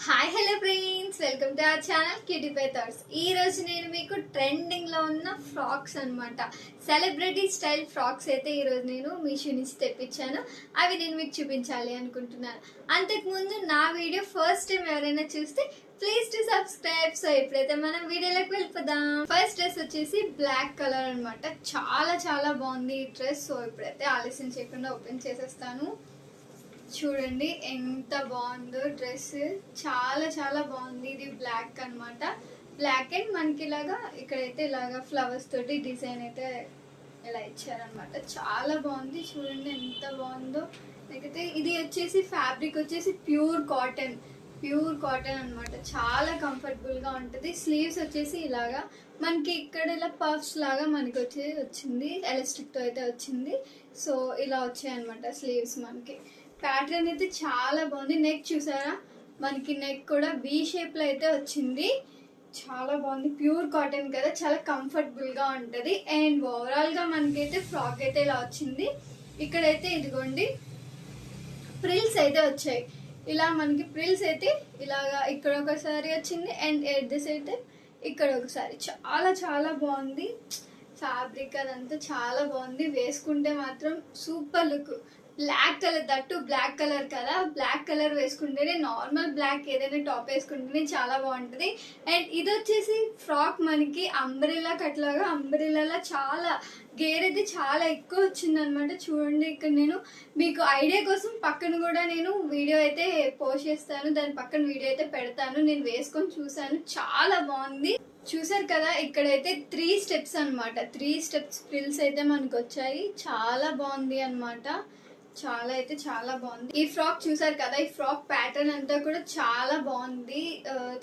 Hi hello friends, welcome to our channel cutie pie thoughts. ఈ రోజు నేను మీకు ట్రెండింగ్ లో ఉన్న ఫ్రాక్స్ అన్నమాట, సెలబ్రిటీ స్టైల్ ఫ్రాక్స్ అయితే ఈ రోజు నేను మీషో నుంచి తెప్పించాను. అవి నేను మీకు చూపించాలి అనుకుంటున్నాను. అంతకుముందు నా వీడియో ఫస్ట్ టైం ఎవరైనా చూస్తే ప్లీజ్ టు సబ్స్క్రైబ్. సో ఇప్పుడైతే మనం వీడియోలోకి వెళ్ళిపోదాం. ఫస్ట్ డ్రెస్ వచ్చేసి బ్లాక్ కలర్ అన్నమాట. చాలా చాలా బాగుంది ఈ డ్రెస్. సో ఇప్పుడైతే ఆలస్యం చేయకుండా ఓపెన్ చేసేస్తాను. చూడండి ఎంత బాగుందో డ్రెస్, చాలా చాలా బాగుంది. ఇది బ్లాక్ అన్నమాట. బ్లాక్ అండ్ మనకి ఇలాగా ఇక్కడైతే ఇలాగా ఫ్లవర్స్ తోటి డిజైన్ అయితే ఇలా ఇచ్చారనమాట. చాలా బాగుంది. చూడండి ఎంత బాగుందో. లేకపోతే ఇది వచ్చేసి ఫ్యాబ్రిక్ వచ్చేసి ప్యూర్ కాటన్ అన్నమాట. చాలా కంఫర్టబుల్ గా ఉంటుంది. స్లీవ్స్ వచ్చేసి ఇలాగా మనకి ఇక్కడ ఇలా పఫ్స్ లాగా మనకి వచ్చింది, ఎలాస్టిక్ తో అయితే వచ్చింది. సో ఇలా వచ్చాయి అనమాట స్లీవ్స్. మనకి ప్యాటర్న్ అయితే చాలా బాగుంది. నెక్ చూసారా, మనకి నెక్ కూడా వి షేప్ లో అయితే వచ్చింది. చాలా బాగుంది. ప్యూర్ కాటన్ కదా, చాలా కంఫర్టబుల్ గా ఉంటది. అండ్ ఓవరాల్ గా మనకైతే ఫ్రాక్ అయితే ఇలా వచ్చింది. ఇక్కడైతే ఇదిగోండి ప్రిల్స్ అయితే వచ్చాయి. ఇలా మనకి ప్రిల్స్ అయితే ఇలాగా ఇక్కడ ఒకసారి వచ్చింది అండ్ ఎడ్జెస్ అయితే ఇక్కడ ఒకసారి. చాలా చాలా బాగుంది. ఫ్యాబ్రిక్ అదంతా చాలా బాగుంది. వేసుకుంటే మాత్రం super look. Black colour, that black colour కదా, బ్లాక్ కలర్ వేసుకుంటేనే, నార్మల్ బ్లాక్ ఏదైనా టాప్ వేసుకుంటేనే చాలా బాగుంటది. అండ్ ఇది వచ్చేసి ఫ్రాక్ మనకి అంబ్రెల్లా కట్లాగా, అంబ్రెల్లా చాలా గేర్ అయితే చాలా ఎక్కువ వచ్చింది అనమాట. చూడండి ఇక్కడ నేను మీకు ఐడియా కోసం పక్కన కూడా నేను వీడియో అయితే పోస్ట్ చేస్తాను, దాని పక్కన వీడియో అయితే పెడతాను. నేను వేసుకొని చూసాను, చాలా బాగుంది. చూసారు కదా, ఇక్కడైతే 3 స్టెప్స్ అనమాట. 3 స్టెప్స్ ఫ్రిల్స్ అయితే మనకు వచ్చాయి. చాలా బాగుంది అనమాట. చాలా అయితే చాలా బాగుంది. ఈ ఫ్రాక్ చూసారు కదా, ఈ ఫ్రాక్ ప్యాటర్న్ అంతా కూడా చాలా బాగుంది.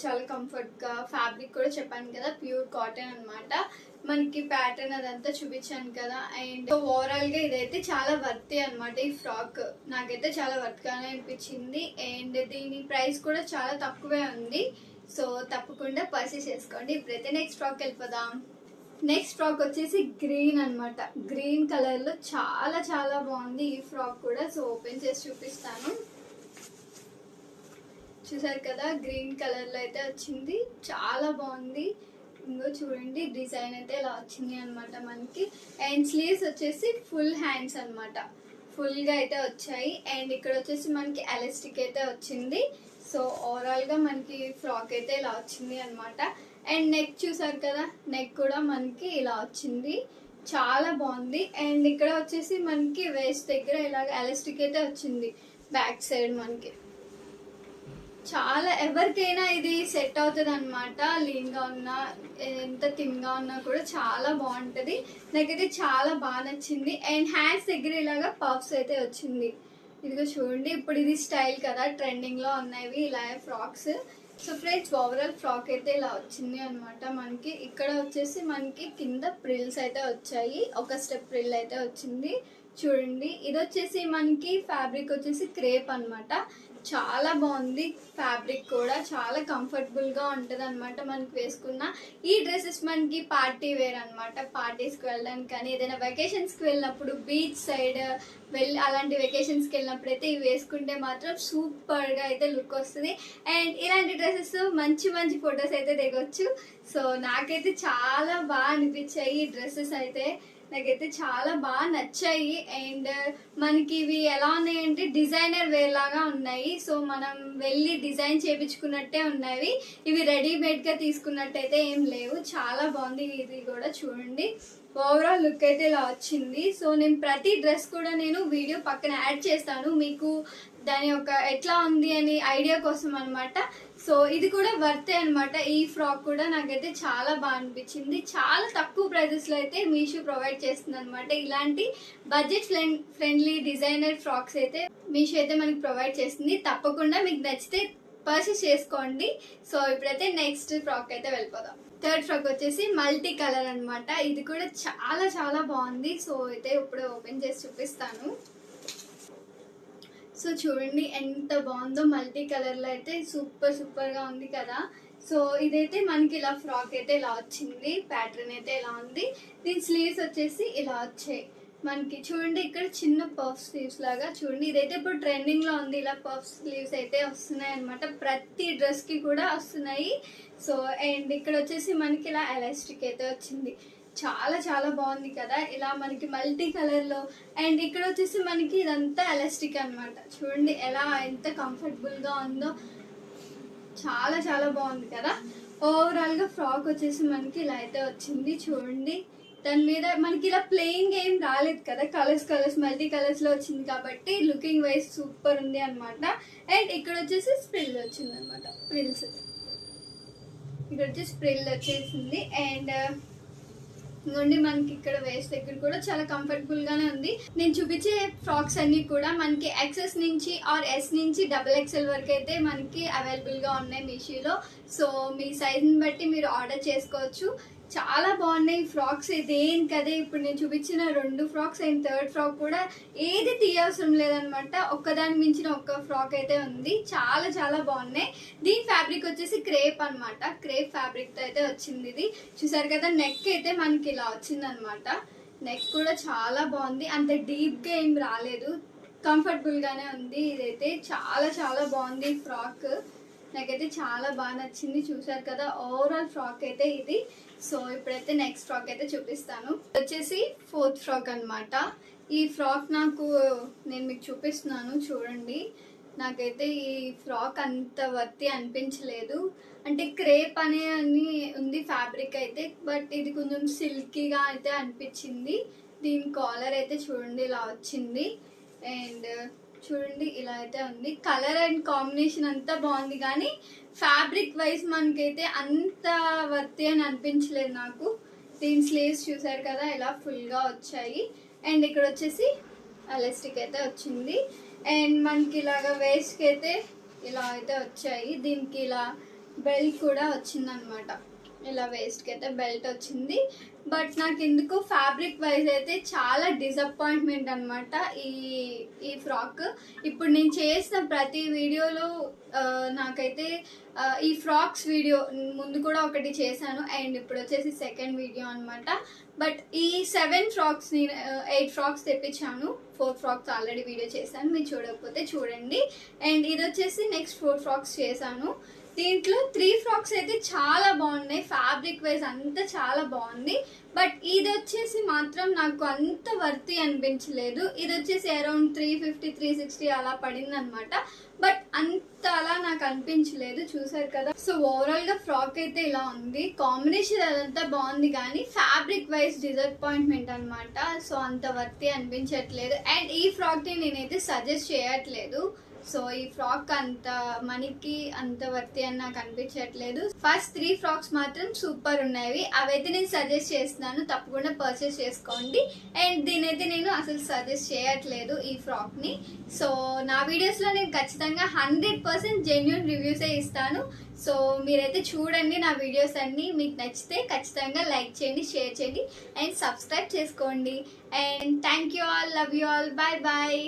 చాలా కంఫర్ట్ గా, ఫ్యాబ్రిక్ కూడా చెప్పాను కదా ప్యూర్ కాటన్ అన్నమాట. మనకి ప్యాటర్న్ అదంతా చూపించాను కదా. అండ్ ఓవరాల్ గా ఇదైతే చాలా వర్తీ అన్నమాట. ఈ ఫ్రాక్ నాకైతే చాలా వర్త్ గానే అనిపించింది. అండ్ దీని ప్రైస్ కూడా చాలా తక్కువే ఉంది. సో తప్పకుండా పర్చేస్ చేసుకోండి. ఇప్పుడైతే నెక్స్ట్ ఫ్రాక్ వెళ్ళిపోదాం. నెక్స్ట్ ఫ్రాక్ వచ్చేసి గ్రీన్ అన్నమాట. గ్రీన్ కలర్ లో చాలా చాలా బాగుంది ఈ ఫ్రాక్ కూడా. సో ఓపెన్ చేసి చూపిస్తాను. చూసారు కదా, గ్రీన్ కలర్ లో అయితే వచ్చింది. చాలా బాగుంది. ఇంకో చూడండి, డిజైన్ అయితే ఇలా వచ్చింది అనమాట మనకి. అండ్ స్లీవ్స్ వచ్చేసి ఫుల్ హ్యాండ్స్ అన్నమాట. ఫుల్ గా అయితే వచ్చాయి. అండ్ ఇక్కడ వచ్చేసి మనకి ఎలాస్టిక్ అయితే వచ్చింది. సో ఓవరాల్ గా మనకి ఫ్రాక్ అయితే ఇలా వచ్చింది అనమాట. అండ్ నెక్ చూసారు కదా, నెక్ కూడా మనకి ఇలా వచ్చింది. చాలా బాగుంది. అండ్ ఇక్కడ వచ్చేసి మనకి వేస్ట్ దగ్గర ఇలాగ ఎలాస్టిక్ అయితే వచ్చింది బ్యాక్ సైడ్ మనకి. చాలా ఎవరికైనా ఇది సెట్ అవుతుంది అనమాట. లీన్ గా ఉన్నా, ఎంత థిన్ గా ఉన్నా కూడా చాలా బాగుంటది. నాకైతే చాలా బాగా నచ్చింది. అండ్ హ్యాండ్స్ దగ్గర ఇలాగా పఫ్స్ అయితే వచ్చింది. ఇదిగో చూడండి, ఇప్పుడు ఇది స్టైల్ కదా, ట్రెండింగ్ లో ఉన్నాయి ఇలా frocks. So friends, overall frock అయితే ఇలా వచ్చింది అనమాట మనకి. ఇక్కడ వచ్చేసి మనకి కింద ప్రిల్స్ అయితే వచ్చాయి. ఒక స్టెప్ ప్రిల్ అయితే వచ్చింది. చూడండి, ఇది వచ్చేసి మనకి ఫ్యాబ్రిక్ వచ్చేసి క్రేప్ అన్నమాట. చాలా బాగుంది. ఫ్యాబ్రిక్ కూడా చాలా కంఫర్టబుల్ గా ఉంటది అనమాట మనకి వేసుకున్న. ఈ డ్రెస్సెస్ మనకి పార్టీ వేర్ అనమాట. పార్టీస్ కి వెళ్ళడానికి కానీ, ఏదైనా వెకేషన్స్ కి వెళ్ళినప్పుడు, బీచ్ సైడ్ వెళ్ళి అలాంటి వెకేషన్స్ కి వెళ్ళినప్పుడు అయితే ఇవి వేసుకుంటే మాత్రం సూపర్ గా అయితే లుక్ వస్తుంది. అండ్ ఇలాంటి డ్రెస్సెస్ మంచి మంచి ఫొటోస్ అయితే దిగొచ్చు. సో నాకైతే చాలా బాగా అనిపించాయి ఈ డ్రెస్సెస్ అయితే. నాకైతే చాలా బాగా నచ్చాయి. అండ్ మనకి ఇవి ఎలా ఉన్నాయంటే డిజైనర్ వేర్ లాగా ఉన్నాయి. సో మనం వెళ్ళి డిజైన్ చేయించుకున్నట్టే ఉన్నాయి. ఇవి రెడీమేడ్ గా తీసుకున్నట్టయితే ఏం లేవు. చాలా బాగుంది. ఇది కూడా చూడండి, ఓవరాల్ లుక్ అయితే ఇలా వచ్చింది. సో నేను ప్రతి డ్రెస్ కూడా నేను వీడియో పక్కన యాడ్ చేస్తాను మీకు, దాని యొక్క ఎట్లా ఉంది అని ఐడియా కోసం అనమాట. సో ఇది కూడా వర్తే అనమాట. ఈ ఫ్రాక్ కూడా నాకైతే చాలా బాగా అనిపించింది. చాలా తక్కువ ప్రైజెస్ లో అయితే మీషో ప్రొవైడ్ చేస్తుంది అనమాట. ఇలాంటి బడ్జెట్ ఫ్రెండ్లీ డిజైనర్ ఫ్రాక్స్ అయితే మీషో అయితే మనకి ప్రొవైడ్ చేస్తుంది. తప్పకుండా మీకు నచ్చితే పర్చేస్ చేసుకోండి. సో ఇప్పుడైతే నెక్స్ట్ ఫ్రాక్ అయితే వెళ్ళిపోదాం. థర్డ్ ఫ్రాక్ వచ్చేసి మల్టీ కలర్ అన్నమాట. ఇది కూడా చాలా చాలా బాగుంది. సో అయితే ఇప్పుడు ఓపెన్ చేసి చూపిస్తాను. సో చూడండి ఎంత బాగుందో, మల్టీ కలర్ లో అయితే సూపర్ సూపర్ గా ఉంది కదా. సో ఇదైతే మనకి ఇలా ఫ్రాక్ అయితే ఇలా వచ్చింది. ప్యాటర్న్ అయితే ఇలా ఉంది. దీని స్లీవ్స్ వచ్చేసి ఇలా వచ్చాయి. మనకి చూడండి ఇక్కడ చిన్న పఫ్ స్లీవ్స్ లాగా చూడండి, ఇదైతే ఇప్పుడు ట్రెండింగ్ లో ఉంది. ఇలా పఫ్ స్లీవ్స్ అయితే వస్తున్నాయి అనమాట, ప్రతి డ్రెస్ కి కూడా వస్తున్నాయి. సో అండ్ ఇక్కడ వచ్చేసి మనకి ఇలా ఎలాస్టిక్ అయితే వచ్చింది, చాలా చాలా బాగుంది కదా. ఇలా మనకి మల్టీ కలర్ లో అండ్ ఇక్కడ వచ్చేసి మనకి ఇదంతా ఎలాస్టిక్ అనమాట. చూడండి ఎలా ఎంత కంఫర్టబుల్ గా ఉందో, చాలా చాలా బాగుంది కదా. ఓవరాల్ గా ఫ్రాక్ వచ్చేసి మనకి ఇలా అయితే వచ్చింది చూడండి. దాని మీద మనకి ఇలా ప్లెయిన్ ఏం రాలేదు కదా, కలర్స్ మల్టీ కలర్స్ లో వచ్చింది కాబట్టి లుకింగ్ వైజ్ సూపర్ ఉంది అనమాట. అండ్ ఇక్కడ వచ్చేసి స్ప్రిల్ వచ్చింది అనమాట, ప్రిల్స్ ఇక్కడ వచ్చేసి స్ప్రిల్ వచ్చేసింది. అండ్ ఇంకోండి మనకి ఇక్కడ వేస్ట్ దగ్గర కూడా చాలా కంఫర్టబుల్ గానే ఉంది. నేను చూపించే ఫ్రాక్స్ అన్ని కూడా మనకి ఎక్సెస్ నుంచి ఆర్ ఎస్ నుంచి XXL వరకు అయితే మనకి అవైలబుల్ గా ఉన్నాయి మీషోలో. సో మీ సైజ్ ని బట్టి మీరు ఆర్డర్ చేసుకోవచ్చు. చాలా బాగున్నాయి ఫ్రాక్స్, దేనికదే. ఇప్పుడు నేను చూపించిన 2 ఫ్రాక్స్ అండ్ థర్డ్ ఫ్రాక్ కూడా ఏది తీయవసరం లేదనమాట, ఒక్కదాని మించిన ఒక్క ఫ్రాక్ అయితే ఉంది. చాలా చాలా బాగున్నాయి. దీని ఫ్యాబ్రిక్ వచ్చేసి క్రేప్ అనమాట, క్రేప్ ఫ్యాబ్రిక్ తో అయితే వచ్చింది. ఇది చూసారు కదా, నెక్ అయితే మనకి ఇలా వచ్చింది అనమాట. నెక్ కూడా చాలా బాగుంది, అంత డీప్ గా ఏం రాలేదు, కంఫర్టబుల్ గానే ఉంది. ఇదైతే చాలా చాలా బాగుంది ఫ్రాక్, నాకైతే చాలా బాగా నచ్చింది. చూసారు కదా ఓవరాల్ ఫ్రాక్ అయితే ఇది. సో ఇప్పుడైతే నెక్స్ట్ ఫ్రాక్ అయితే చూపిస్తాను. వచ్చేసి 4th ఫ్రాక్ అనమాట. ఈ ఫ్రాక్ నేను మీకు చూపిస్తున్నాను చూడండి. నాకైతే ఈ ఫ్రాక్ అంత వర్తి అనిపించలేదు, అంటే క్రేప్ అని ఉంది ఫ్యాబ్రిక్ అయితే, బట్ ఇది కొంచెం సిల్కీగా అయితే అనిపించింది. దీని కాలర్ అయితే చూడండి ఇలా వచ్చింది. అండ్ చూడండి ఇలా అయితే ఉంది. కలర్ అండ్ కాంబినేషన్ అంతా బాగుంది, కానీ ఫ్యాబ్రిక్ వైజ్ మనకైతే అంత వర్తి అని అనిపించలేదు నాకు. దీని స్లీవ్స్ చూసారు కదా ఇలా ఫుల్ గా వచ్చాయి. అండ్ ఇక్కడ వచ్చేసి ఎలాస్టిక్ అయితే వచ్చింది. అండ్ మనకి ఇలాగా వేస్ట్ కి అయితే ఇలా అయితే వచ్చాయి. దీనికి ఇలా బెల్ట్ కూడా వచ్చింది అనమాట, ఇలా వేస్ట్ కి అయితే బెల్ట్ వచ్చింది. బట్ నాకు ఎందుకు ఫ్యాబ్రిక్ వైజ్ అయితే చాలా డిసప్పాయింట్మెంట్ అనమాట ఈ ఫ్రాక్. ఇప్పుడు నేను చేసిన ప్రతి వీడియోలో నాకైతే ఈ ఫ్రాక్స్ వీడియో ముందు కూడా ఒకటి చేశాను, అండ్ ఇప్పుడు వచ్చేసి సెకండ్ వీడియో అనమాట. బట్ ఈ 7 ఫ్రాక్స్ 8 ఫ్రాక్స్ తెప్పించాను. 4 ఫ్రాక్స్ ఆల్రెడీ వీడియో చేశాను, మీరు చూడకపోతే చూడండి. అండ్ ఇది వచ్చేసి నెక్స్ట్ 4 ఫ్రాక్స్ చేశాను. దీంట్లో 3 ఫ్రాక్స్ అయితే చాలా బాగున్నాయి, ఫ్యాబ్రిక్ వైజ్ అంతా చాలా బాగుంది. బట్ ఇది వచ్చేసి మాత్రం నాకు అంత వర్తి అనిపించలేదు. ఇది వచ్చేసి అరౌండ్ 350 360 అలా పడింది అనమాట, బట్ అంత అలా నాకు అనిపించలేదు. చూసారు కదా. సో ఓవరాల్ గా ఫ్రాక్ అయితే ఇలా ఉంది, కాంబినేషన్ అదంతా బాగుంది, కానీ ఫ్యాబ్రిక్ వైజ్ డిసప్పాయింట్మెంట్ అనమాట. సో అంత వర్తి అనిపించట్లేదు. అండ్ ఈ ఫ్రాక్ ని నేనైతే సజెస్ట్ చేయట్లేదు. సో ఈ ఫ్రాక్ అంత మనకి అంత వర్తి అని నాకు అనిపించట్లేదు. ఫస్ట్ 3 ఫ్రాక్స్ మాత్రం సూపర్ ఉన్నాయి, అవైతే నేను సజెస్ట్ చేస్తున్నాను, తప్పకుండా పర్చేస్ చేసుకోండి. అండ్ దీనైతే నేను అసలు సజెస్ట్ చేయట్లేదు ఈ ఫ్రాక్ ని. సో నా వీడియోస్ లో నేను ఖచ్చితంగా 100% జెన్యూన్ రివ్యూసే ఇస్తాను. సో మీరైతే చూడండి నా వీడియోస్ అన్ని, మీకు నచ్చితే ఖచ్చితంగా లైక్ చేయండి, షేర్ చేయండి అండ్ సబ్స్క్రైబ్ చేసుకోండి. And thank you all, love you all, bye bye.